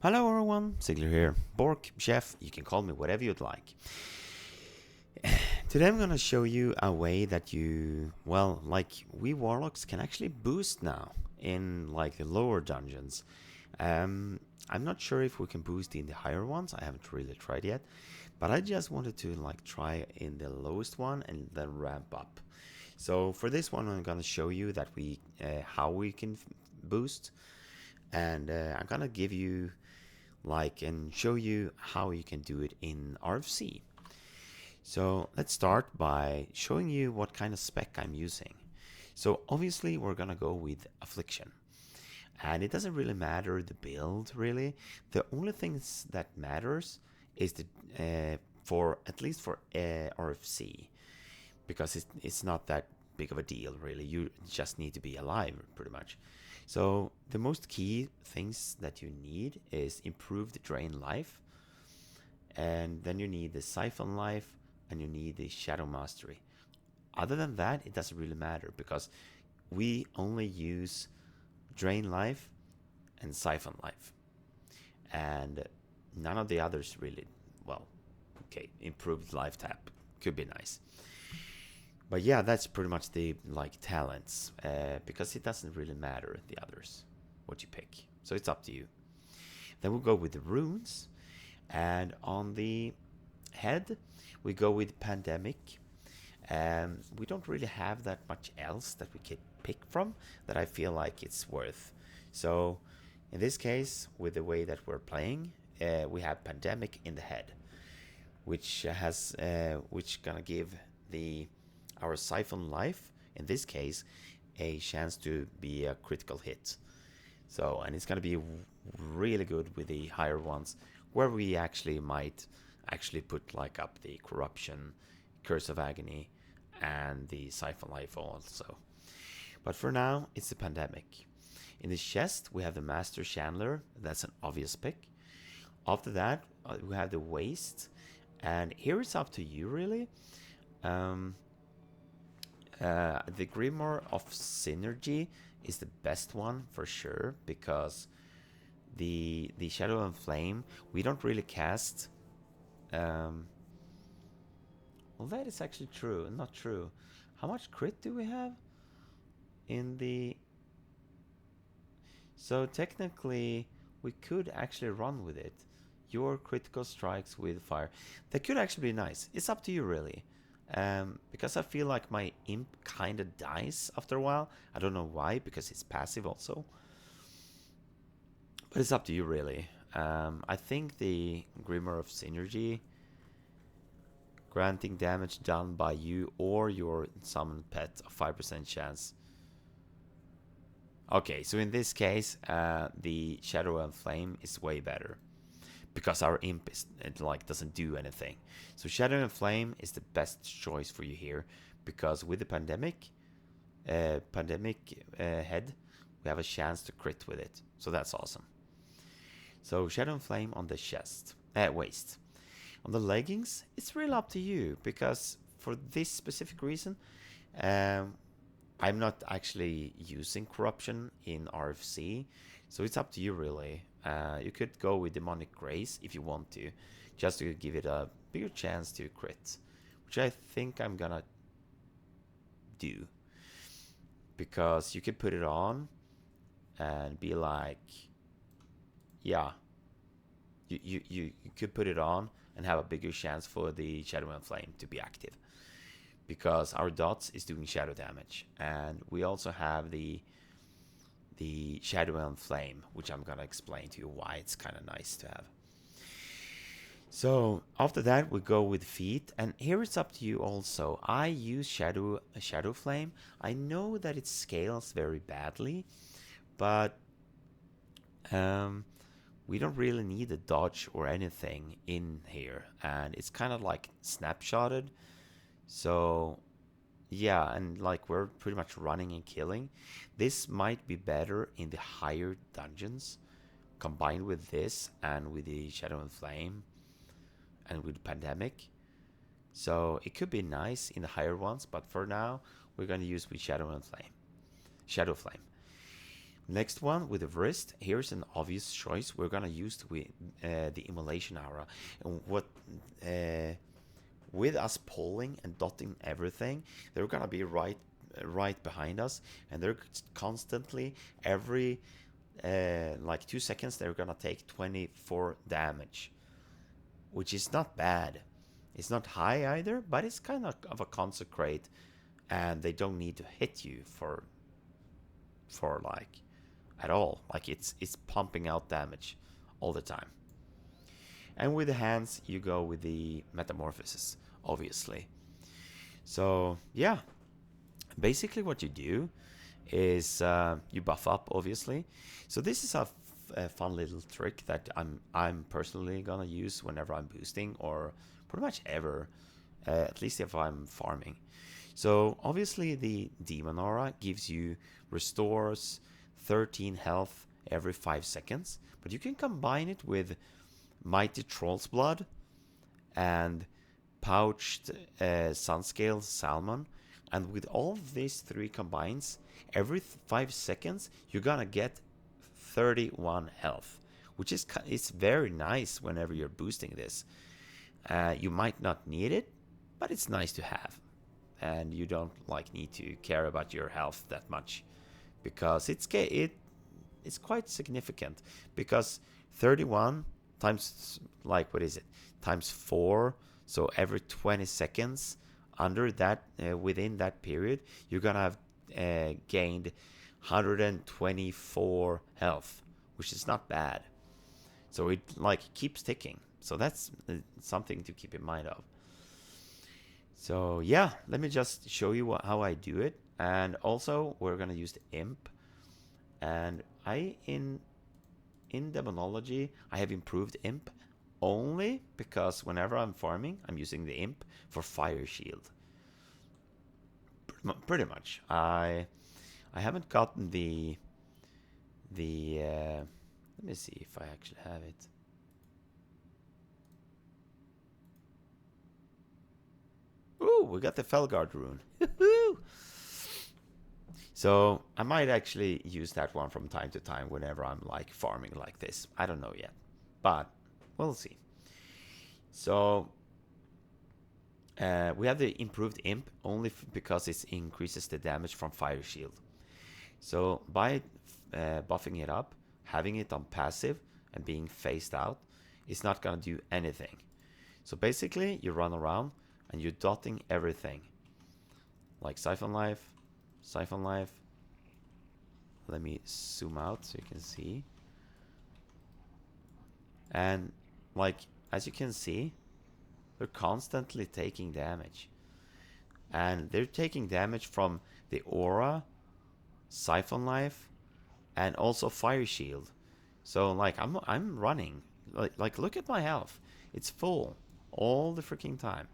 Hello everyone, Ziggler here. Bork, chef, you can call me whatever you'd like. Today I'm gonna show you a way that we Warlocks can actually boost now in like the lower dungeons. I'm not sure if we can boost in the higher ones, I haven't really tried yet. But I just wanted to try in the lowest one and then ramp up. So for this one I'm gonna show you that how we can boost, and I'm gonna give you and show you how you can do it in RFC. So let's start by showing you what kind of spec I'm using. So obviously we're gonna go with Affliction, and it doesn't really matter the build really. The only things that matters is for at least for RFC, because it's not that big of a deal really. You just need to be alive pretty much. So the most key things that you need is improved drain life, and then you need the siphon life, and you need the shadow mastery. Other than that, it doesn't really matter because we only use drain life and siphon life, and none of the others really. Well, okay, improved life tap could be nice. But yeah, that's pretty much the talents, because it doesn't really matter the others, what you pick. So it's up to you. Then we'll go with the runes, and on the head, we go with pandemic. We don't really have that much else that we can pick from that I feel like it's worth. So in this case, with the way that we're playing, we have pandemic in the head, which gonna give our siphon life, in this case, a chance to be a critical hit. So, and it's going to be really good with the higher ones, where we might put up the corruption, curse of agony, and the siphon life also. But for now, it's the pandemic. In the chest, we have the master chandler. That's an obvious pick. After that, we have the waste, and here it's up to you really. The Grimoire of Synergy is the best one for sure, because the Shadow and Flame, we don't really cast. Well, that is actually true. Not true. How much crit do we have in the? So technically, we could actually run with it. Your critical strikes with fire. That could actually be nice. It's up to you really. Because I feel like my imp kind of dies after a while. I don't know why, because it's passive also. But it's up to you really. I think the Grimoire of Synergy, granting damage done by you or your summoned pet, a 5% chance. Okay, so in this case, the Shadow and Flame is way better, because our imp doesn't do anything. So Shadow and Flame is the best choice for you here, because with the pandemic head, we have a chance to crit with it. So that's awesome. So Shadow and Flame on the waist. On the leggings, it's really up to you, because for this specific reason, I'm not actually using corruption in RFC, so it's up to you really. You could go with Demonic Grace if you want to, just to give it a bigger chance to crit, which I think I'm gonna do, because you could put it on and be like, yeah, you could put it on and have a bigger chance for the Shadow and Flame to be active, because our dots is doing shadow damage, and we also have the Shadow and Flame, which I'm gonna explain to you why it's kind of nice to have. So after that, we go with feet, and here it's up to you also. I use Shadow Flame. I know that it scales very badly, but we don't really need a dodge or anything in here, and it's kind of like snapshotted. So yeah, and we're pretty much running and killing. This might be better in the higher dungeons, combined with this and with the Shadow and Flame and with Pandemic. So it could be nice in the higher ones, but for now we're gonna use with Shadow and Flame. Shadow Flame. Next one with the wrist. Here's an obvious choice. We're gonna use the immolation aura, and what with us pulling and dotting everything, they're gonna be right behind us, and they're constantly every like 2 seconds they're gonna take 24 damage, which is not bad. It's not high either, but it's kind of a consecrate, and they don't need to hit you for like at all. Like it's pumping out damage all the time. And with the hands, you go with the metamorphosis, obviously. So yeah, basically what you do is you buff up, obviously. So this is a fun little trick that I'm personally gonna use whenever I'm boosting, or pretty much ever, at least if I'm farming. So obviously the demon aura gives you restores 13 health every 5 seconds, but you can combine it with mighty troll's blood and pouched sunscale salmon, and with all of these three combines, every 5 seconds you're gonna get 31 health, which is it's very nice whenever you're boosting this. You might not need it, but it's nice to have, and you don't like need to care about your health that much, because it's quite significant, because 31 times, like, what is it, times 4, so every 20 seconds under that, within that period, you're gonna have gained 124 health, which is not bad. So it like keeps ticking. So that's something to keep in mind of. So yeah, let me just show you how I do it. And also we're gonna use the imp. And in demonology, I have improved imp only because whenever I'm farming, I'm using the imp for fire shield. Pretty much. I haven't gotten the let me see if I actually have it. Ooh, we got the Felguard rune. So I might actually use that one from time to time whenever I'm like farming like this. I don't know yet, but we'll see. So we have the improved imp only because it increases the damage from fire shield. So by buffing it up, having it on passive and being phased out, it's not gonna do anything. So basically you run around and you're dotting everything, like siphon life. Let me zoom out so you can see. And like, as you can see, they're constantly taking damage, and they're taking damage from the aura, siphon life, and also fire shield. So like I'm running, like look at my health, it's full all the freaking time.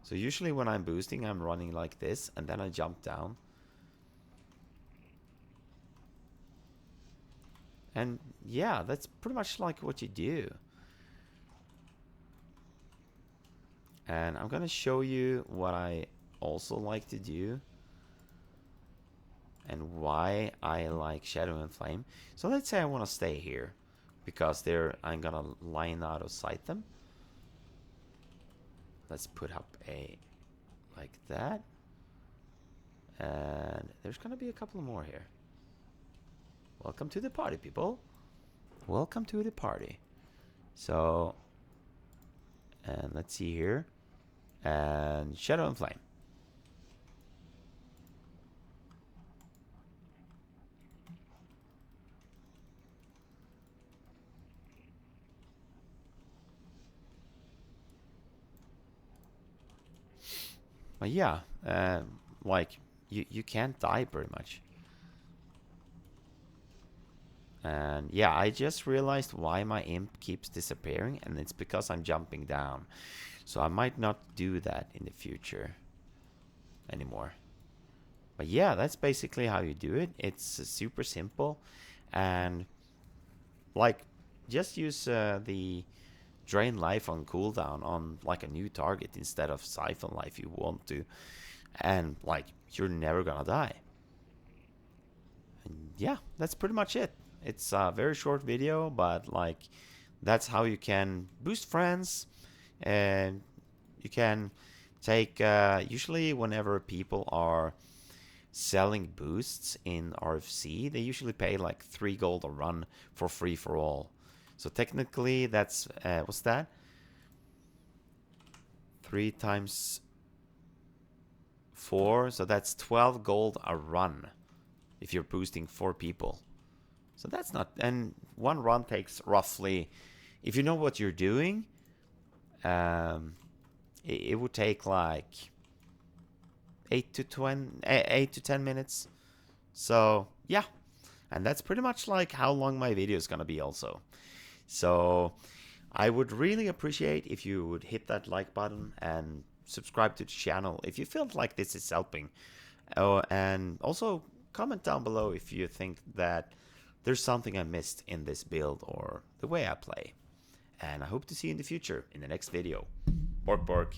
So usually when I'm boosting, I'm running like this, and then I jump down. And yeah, that's pretty much like what you do. And I'm gonna show you what I also like to do and why I like Shadow and Flame. So let's say I want to stay here because I'm gonna line out of sight them. Let's put up a like that, and there's gonna be a couple more here. Welcome to the party, people. Welcome to the party. So, and let's see here, and Shadow and Flame. But yeah, like you can't die pretty much. And yeah, I just realized why my imp keeps disappearing, and it's because I'm jumping down. So I might not do that in the future anymore. But yeah, that's basically how you do it. It's super simple, and like just use the drain life on cooldown on like a new target instead of siphon life you want to, and like you're never gonna die. And yeah, that's pretty much it. It's a very short video, but like that's how you can boost friends, and you can take usually whenever people are selling boosts in RFC, they usually pay like 3 gold a run for free for all. So technically that's what's that? 3 times 4, so that's 12 gold a run if you're boosting 4 people. So that's not, and one run takes roughly, if you know what you're doing, it would take like 8 to 10 minutes. So yeah, and that's pretty much like how long my video is gonna be also. So I would really appreciate if you would hit that like button and subscribe to the channel if you feel like this is helping. Oh, and also comment down below if you think that there's something I missed in this build or the way I play. And I hope to see you in the future in the next video. Bork bork.